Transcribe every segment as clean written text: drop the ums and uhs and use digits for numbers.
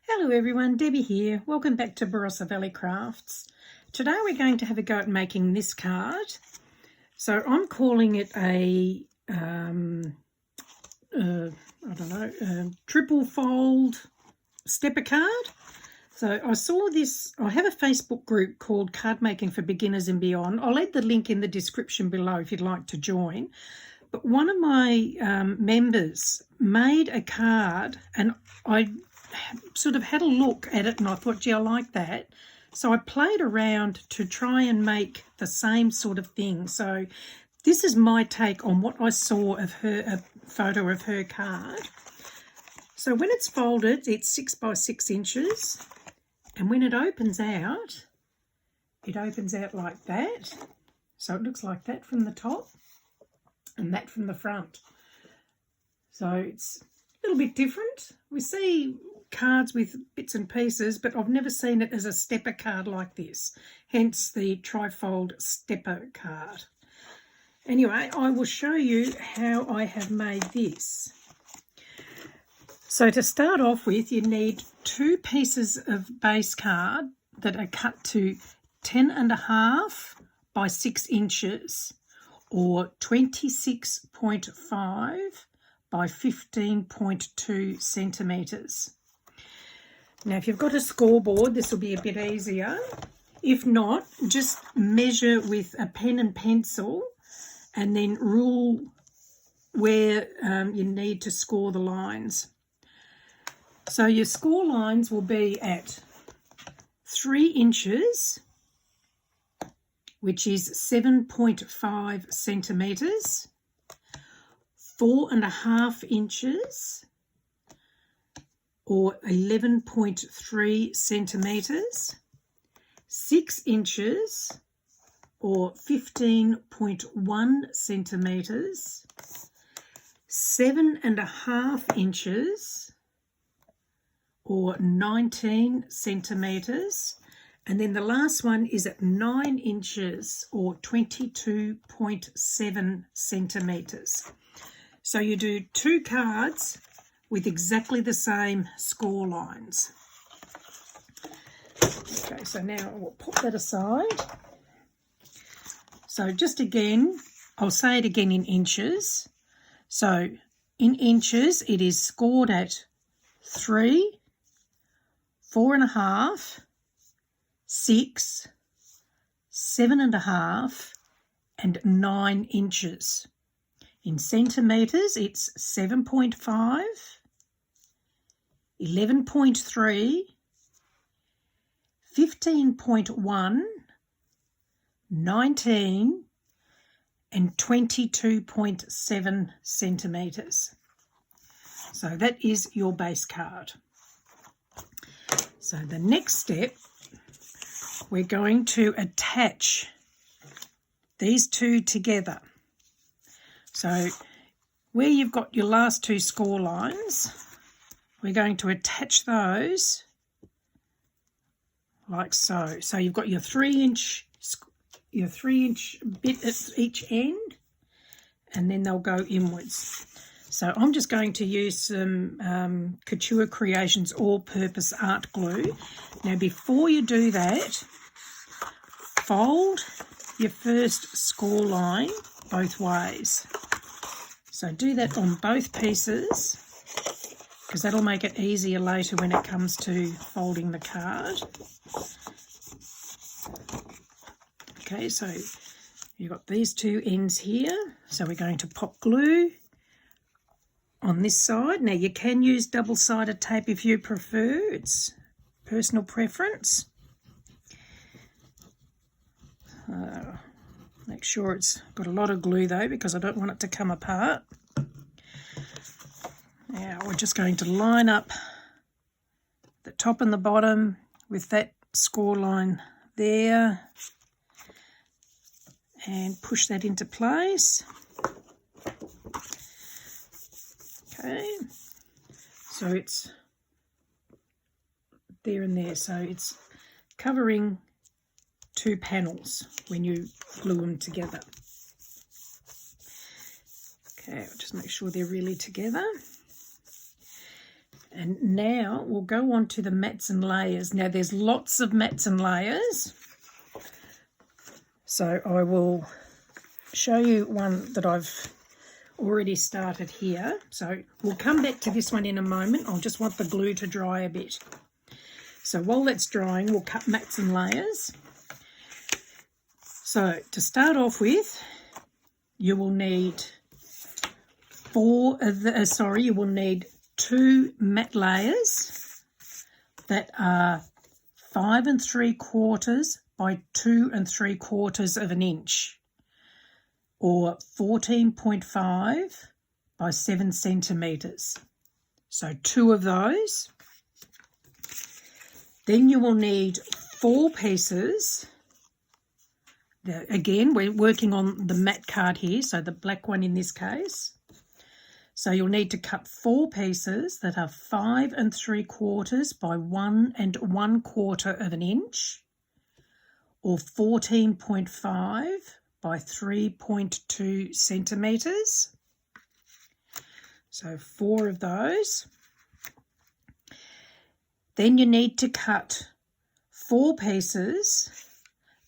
Hello everyone, Debbie here. Welcome back to Barossa Valley Crafts. Today we're going to have a go at making this card. So I'm calling it a, triple fold stepper card. So I saw this, I have a Facebook group called Cardmaking for Beginners and Beyond. I'll add the link in the description below if you'd like to join. But one of my members made a card and I sort of had a look at it and I thought, gee, I like that. So I played around to try and make the same sort of thing. So this is my take on what I saw of her, a photo of her card. So when it's folded, it's 6 by 6 inches. And when it opens out like that. So it looks like that from the top and that from the front. So it's a little bit different. We see cards with bits and pieces, but I've never seen it as a stepper card like this, hence the Trifold stepper card. Anyway, I will show you how I have made this. So to start off with, you need 2 pieces of base card that are cut to 10.5 by 6 inches or 26.5 by 15.2 centimetres. Now, if you've got a scoreboard, this will be a bit easier. If not, just measure with a pen and pencil and then rule where you need to score the lines. So your score lines will be at 3 inches, which is 7.5 centimetres, 4.5 inches, or 11.3 centimetres, 6 inches, or 15.1 centimetres, 7.5 inches, or 19 centimetres, and then the last one is at 9 inches, or 22.7 centimetres. So you do 2 cards with exactly the same score lines. Okay, so now we'll put that aside. So just again, I'll say it again in inches. So in inches, it is scored at 3, 4.5, 6, 7.5, and 9 inches. In centimetres, it's 7.5, 11.3, 15.1, 19, and 22.7 centimetres. So that is your base card. So the next step, we're going to attach these 2 together. So where you've got your last 2 score lines, we're going to attach those like so. So you've got your 3-inch bit at each end, and then they'll go inwards. So I'm just going to use some Couture Creations all-purpose art glue. Now before you do that, fold your first score line both ways. So do that on both pieces, because that'll make it easier later when it comes to folding the card. Okay, so you've got these 2 ends here. So we're going to pop glue on this side. Now you can use double-sided tape if you prefer. It's personal preference. Make sure it's got a lot of glue though, because I don't want it to come apart. Now we're just going to line up the top and the bottom with that score line there and push that into place. Okay, so it's there and there, so it's covering 2 panels when you glue them together. Okay, I'll just make sure they're really together. And now we'll go on to the mats and layers. Now there's lots of mats and layers. So I will show you one that I've already started here. So we'll come back to this one in a moment. I'll just want the glue to dry a bit. So while that's drying, we'll cut mats and layers. So to start off with, you will need you will need 2 mat layers that are 5 3/4 by 2 3/4 of an inch, or 14.5 by 7 centimetres. So 2 of those. Then you will need 4 pieces. Again, we're working on the matte card here, so the black one in this case. So you'll need to cut 4 pieces that are 5 3/4 by 1 1/4 of an inch, or 14.5 by 3.2 centimetres. So 4 of those. Then you need to cut 4 pieces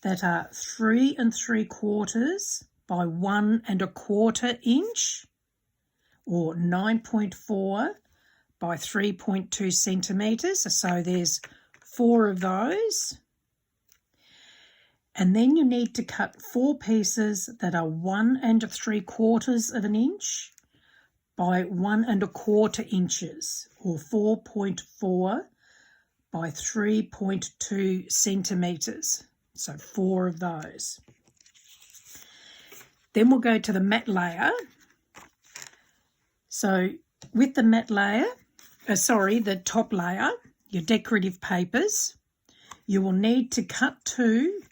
that are 3 3/4 by 1 1/4 inch, or 9.4 by 3.2 centimetres. So there's 4 of those. And then you need to cut 4 pieces that are 1 3/4 of an inch by 1 1/4 inches, or 4.4 by 3.2 centimetres. So 4 of those. Then we'll go to the matte layer. So with the matte layer, the top layer, your decorative papers, you will need to cut 2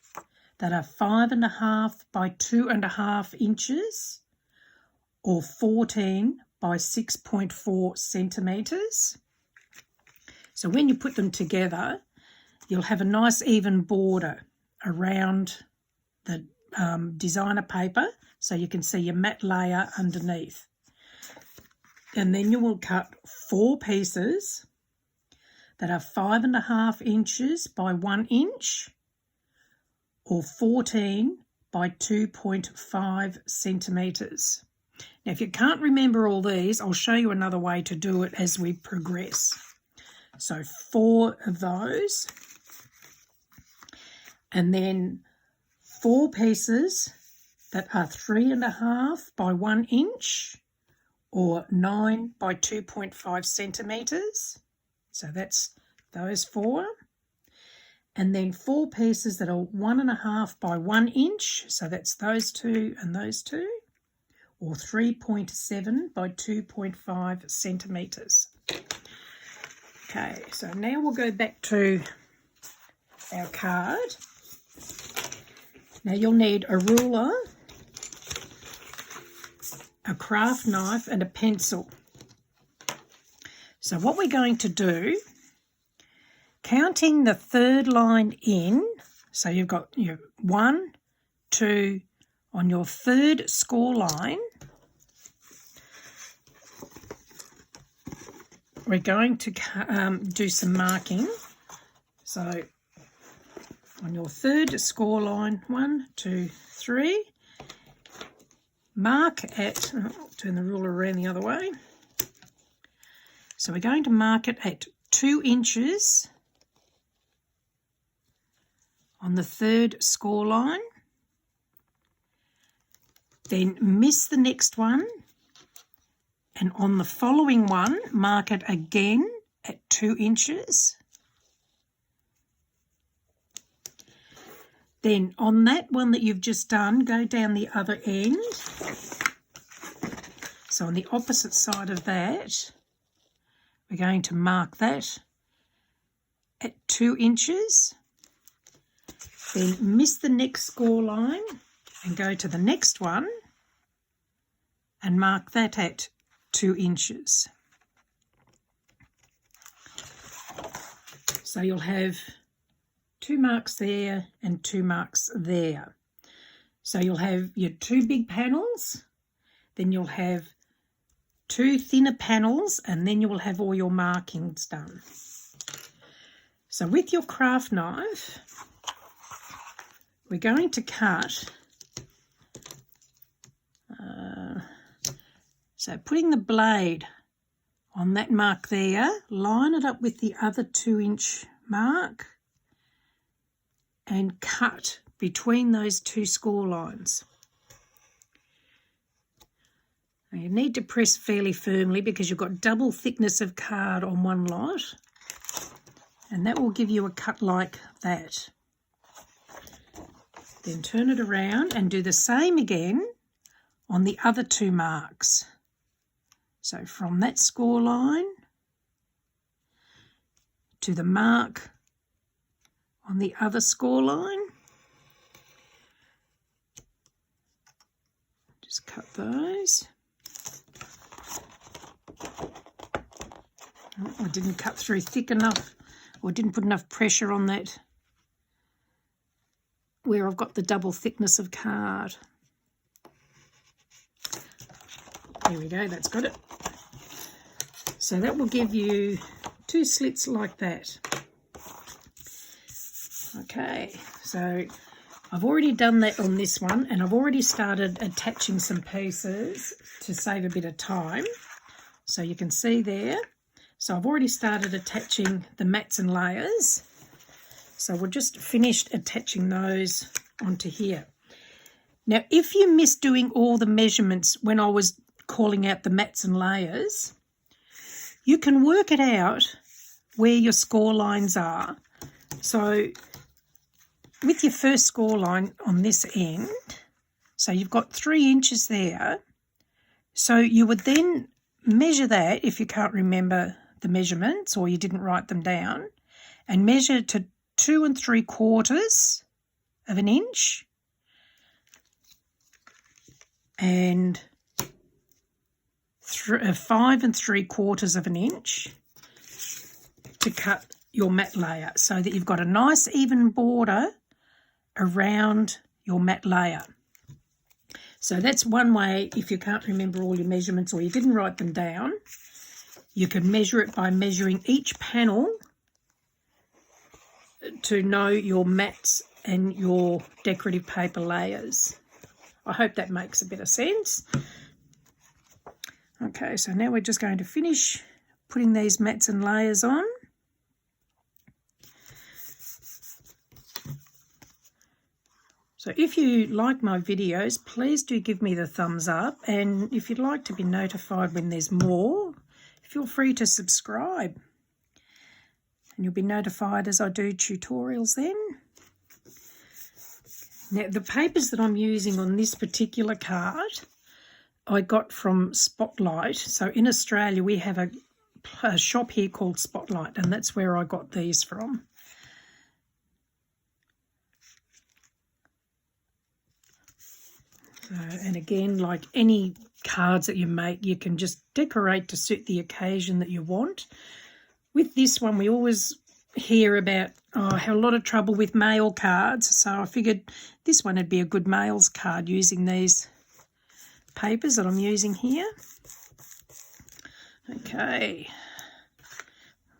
that are 5 1/2 by 2 1/2 inches, or 14 by 6.4 centimetres. So when you put them together, you'll have a nice even border around the designer paper, so you can see your matte layer underneath. And then you will cut 4 pieces that are 5 1/2 inches by 1 inch, or 14 by 2.5 centimetres. Now, if you can't remember all these, I'll show you another way to do it as we progress. So 4 of those. And then 4 pieces that are 3 1/2 by 1 inch, or 9 by 2.5 centimetres. So that's those 4. And then 4 pieces that are 1 1/2 by 1 inch. So that's those 2 and those 2, or 3.7 by 2.5 centimetres. Okay, so now we'll go back to our card. Now you'll need a ruler, a craft knife and a pencil. So what we're going to do, counting the 3rd line in, so you've got your 1, 2, on your 3rd score line, we're going to do some marking. So on your 3rd score line, 1, 2, 3, mark at, I'll turn the ruler around the other way. So we're going to mark it at 2 inches on the 3rd score line. Then miss the next one, and on the following one, mark it again at 2 inches. Then on that one that you've just done, go down the other end. So on the opposite side of that, we're going to mark that at 2 inches. Then miss the next score line and go to the next one and mark that at 2 inches. So you'll have 2 marks there and 2 marks there. So you'll have your 2 big panels, then you'll have 2 thinner panels, and then you will have all your markings done. So with your craft knife, we're going to cut, so putting the blade on that mark there, line it up with the other 2-inch mark and cut between those 2 score lines. Now you need to press fairly firmly because you've got double thickness of card on one lot, and that will give you a cut like that. Then turn it around and do the same again on the other 2 marks. So from that score line to the mark on the other score line, just cut those. Oh, I didn't cut through thick enough, or didn't put enough pressure on that where I've got the double thickness of card. There we go, that's got it. So that will give you 2 slits like that. Okay, so I've already done that on this one, and I've already started attaching some pieces to save a bit of time. So you can see there. So I've already started attaching the mats and layers. So we're just finished attaching those onto here. Now, if you missed doing all the measurements when I was calling out the mats and layers, you can work it out where your score lines are. So with your first score line on this end, so you've got 3 inches there. So you would then measure that, if you can't remember the measurements or you didn't write them down, and measure to 2 3/4 of an inch and 5 3/4 of an inch to cut your mat layer, so that you've got a nice even border around your mat layer. So that's one way, if you can't remember all your measurements or you didn't write them down, you can measure it by measuring each panel to know your mats and your decorative paper layers. I hope that makes a bit of sense. Okay, so now we're just going to finish putting these mats and layers on. So if you like my videos, please do give me the thumbs up, and if you'd like to be notified when there's more, feel free to subscribe and you'll be notified as I do tutorials then. Now, the papers that I'm using on this particular card I got from Spotlight. So in Australia we have a shop here called Spotlight, and that's where I got these from. So, and again, like any cards that you make, you can just decorate to suit the occasion that you want. With this one, we always hear about, I have a lot of trouble with mail cards, so I figured this one would be a good mails card using these papers that I'm using here. Okay,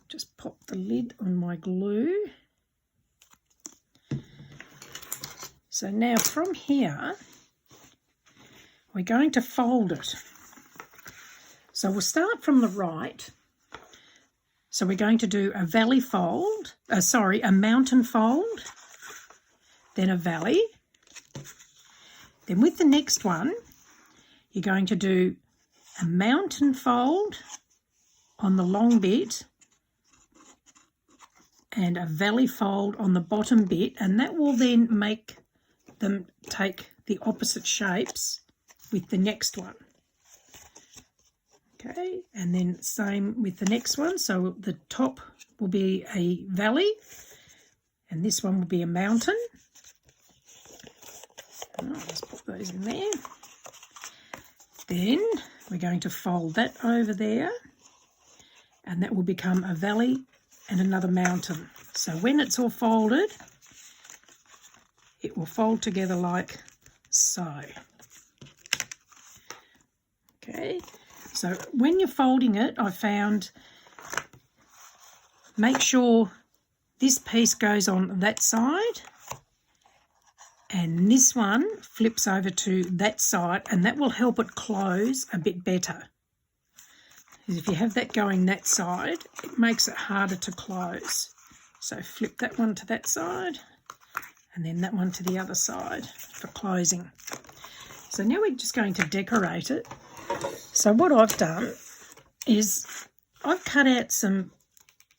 just pop the lid on my glue. So now from here, we're going to fold it. So we'll start from the right. So we're going to do a valley fold, a mountain fold, then a valley. Then with the next one, you're going to do a mountain fold on the long bit and a valley fold on the bottom bit, and that will then make them take the opposite shapes with the next one. Okay, and then same with the next one. So the top will be a valley and this one will be a mountain. I'll just put those in there. Then we're going to fold that over there, and that will become a valley and another mountain. So when it's all folded, it will fold together like so. Okay, So when you're folding it, I found, make sure this piece goes on that side and this one flips over to that side, and that will help it close a bit better. Because if you have that going that side, it makes it harder to close. So flip that one to that side and then that one to the other side for closing. So now we're just going to decorate it. So what I've done is I've cut out some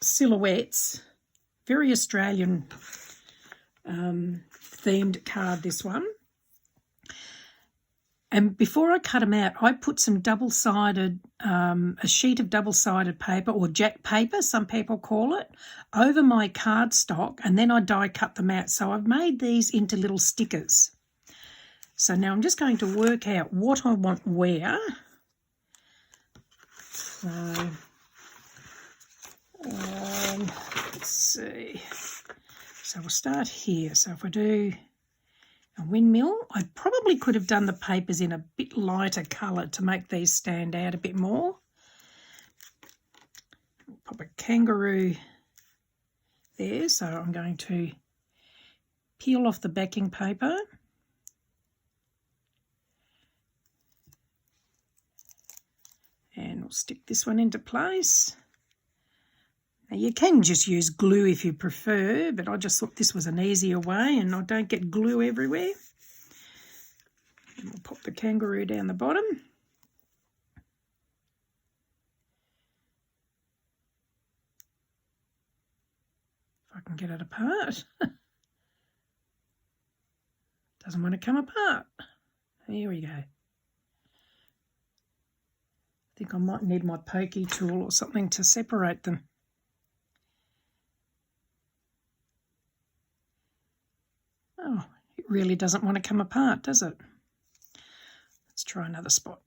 silhouettes, very Australian themed card, this one. And before I cut them out, I put some double-sided, a sheet of double-sided paper, or jack paper, some people call it, over my cardstock, and then I die cut them out. So I've made these into little stickers. So now I'm just going to work out what I want where. So, let's see. So we'll start here. So if I do a windmill, I probably could have done the papers in a bit lighter colour to make these stand out a bit more. Pop a kangaroo there. So I'm going to peel off the backing paper. And we'll stick this one into place. Now you can just use glue if you prefer, but I just thought this was an easier way and I don't get glue everywhere. And we'll pop the kangaroo down the bottom. If I can get it apart. Doesn't want to come apart. Here we go. I think I might need my pokey tool or something to separate them. Oh, it really doesn't want to come apart, does it? Let's try another spot.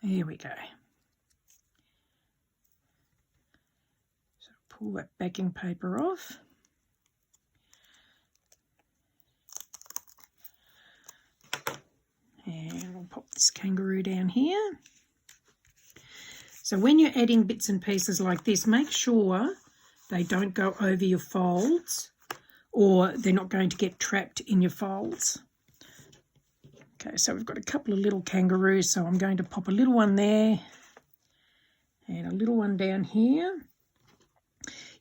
Here we go. So pull that backing paper off. And we'll pop this kangaroo down here. So when you're adding bits and pieces like this, make sure they don't go over your folds or they're not going to get trapped in your folds. Okay, so we've got a couple of little kangaroos, so I'm going to pop a little one there and a little one down here.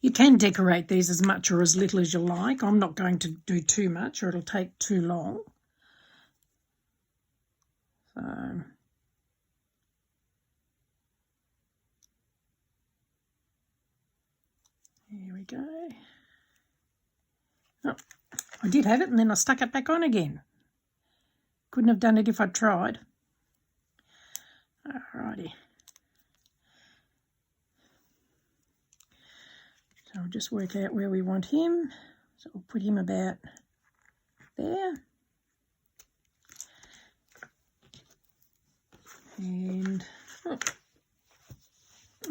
You can decorate these as much or as little as you like. I'm not going to do too much or it'll take too long. So here we go. Oh, I did have it and then I stuck it back on again. Couldn't have done it if I'd tried. Alrighty. So I'll just work out where we want him. So we'll put him about there. And oh,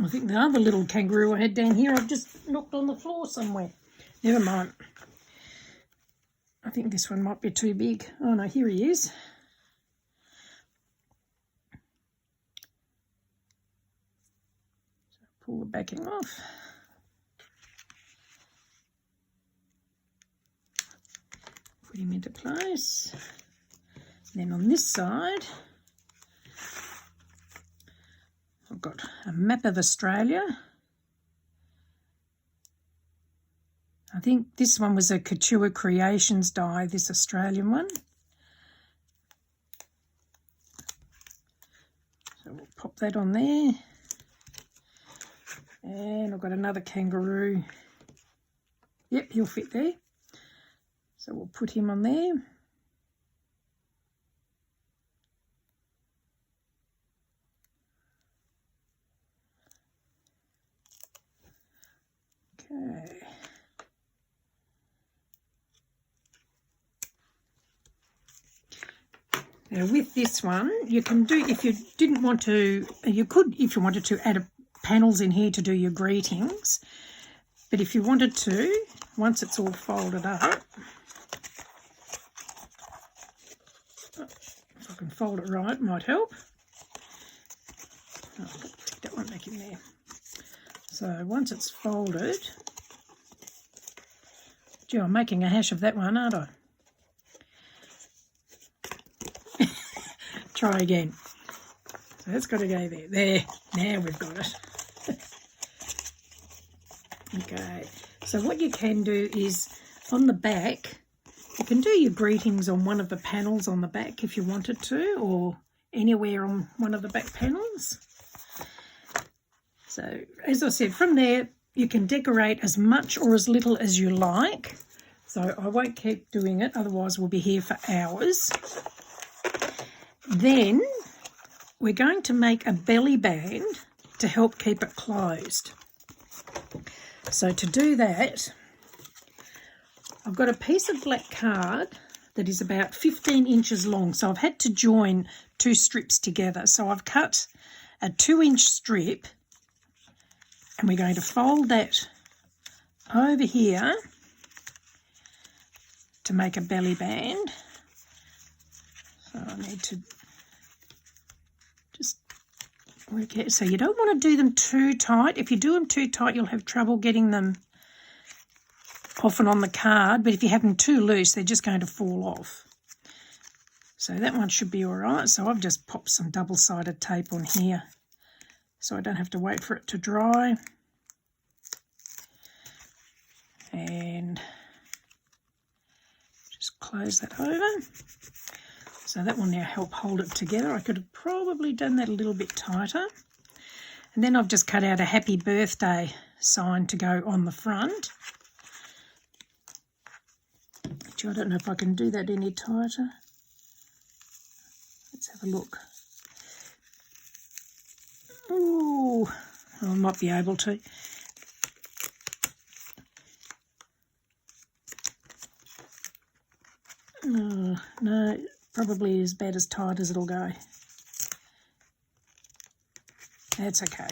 I think the other little kangaroo I had down here I've just knocked on the floor somewhere. Never mind. I think this one might be too big. Oh no, here he is. So pull the backing off. Put him into place. And then on this side, I've got a map of Australia. I think this one was a Couture Creations die, this Australian one. So we'll pop that on there. And I've got another kangaroo. Yep, he'll fit there. So we'll put him on there. Okay. Now with this one, you can do, if you didn't want to, you could, if you wanted to add panels in here to do your greetings. But if you wanted to, once it's all folded up, if I can fold it right, might help. Oh, stick that one back in there. So once it's folded, gee, I'm making a hash of that one, aren't I? Try again. So that's got to go there. There, now we've got it. Okay, so what you can do is on the back, you can do your greetings on one of the panels on the back if you wanted to, or anywhere on one of the back panels. So as I said, from there you can decorate as much or as little as you like. So I won't keep doing it, otherwise we'll be here for hours. Then we're going to make a belly band to help keep it closed. So to do that, I've got a piece of black card that is about 15 inches long. So I've had to join two strips together. So I've cut a 2-inch strip and we're going to fold that over here to make a belly band. So I need to just work out. So you don't want to do them too tight. If you do them too tight, you'll have trouble getting them off and on the card. But if you have them too loose, they're just going to fall off. So that one should be all right. So I've just popped some double-sided tape on here so I don't have to wait for it to dry. And just close that over. So that will now help hold it together. I could have probably done that a little bit tighter. And then I've just cut out a happy birthday sign to go on the front. Actually, I don't know if I can do that any tighter. Let's have a look. Ooh, I might be able to. Oh, no, probably as bad as tight as it'll go. That's okay.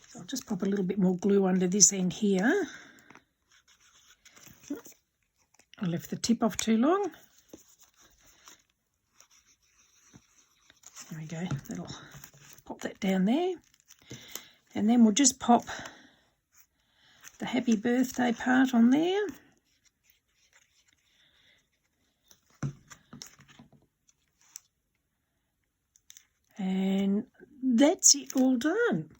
So I'll just pop a little bit more glue under this end here. I left the tip off too long. There we go. That'll pop that down there. And then we'll just pop the happy birthday part on there. And that's it all done.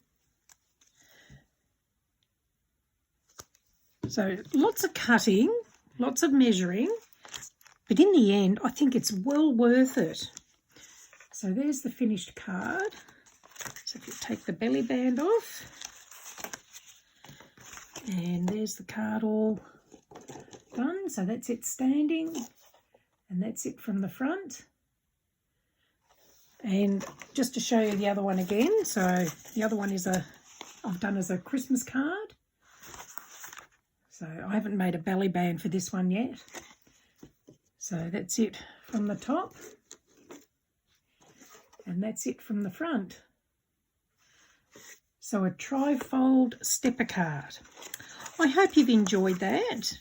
So lots of cutting, lots of measuring, but in the end, I think it's well worth it. So there's the finished card. So if you take the belly band off, and there's the card all done. So that's it standing, and that's it from the front. And just to show you the other one again, so the other one is I've done as a Christmas card. So I haven't made a belly band for this one yet. So that's it from the top. And that's it from the front. So a trifold stepper card. I hope you've enjoyed that.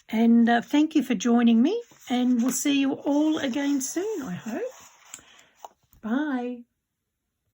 And thank you for joining me. And we'll see you all again soon, I hope. Bye.